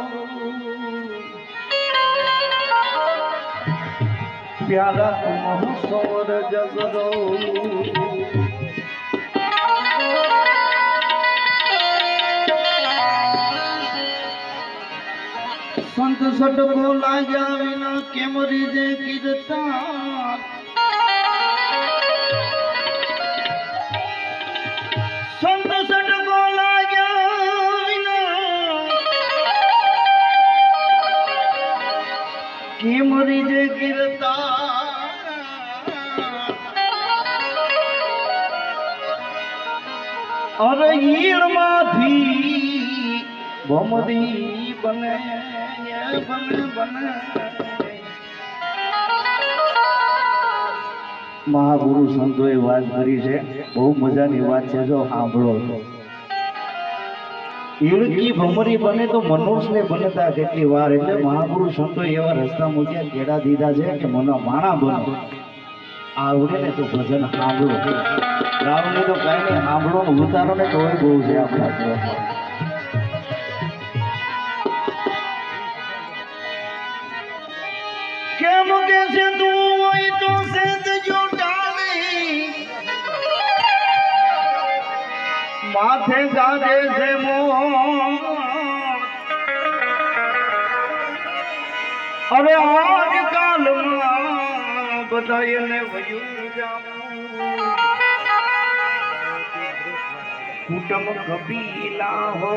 दो प्यारा तुम सौर जग दो संत सट को लाग्या विना केमरी दे कीर्तन संत सट को लाग्या विना केमरी दे कीर्तन अरे ईड़ माथी भमरी बने महागुरु संतोए વાત કરી છે બહુ મજાની વાત છે જો સાંભળો ઈડકી ભમરી બને તો મનુષ્યને બનતા કેટલી વાર એટલે મહાગુરુ સંતોએ એવા રસ્તા મૂક્યા કેડા દીધા છે કે મનો માણા બનો આવડે ને તો ભજન સાંભળો ગાવની તો કાંઈ નહીં સાંભળો ને ઉતારો ને તોય બહુ છે આપણા જીવનમાં કેમ કે છે તું હોય તો સેજ જો ડાળી માથે ગાજે છે મોત અરે આજ કાલમાં બધા એને વયું જાવું કુટુંબ કબીલા હો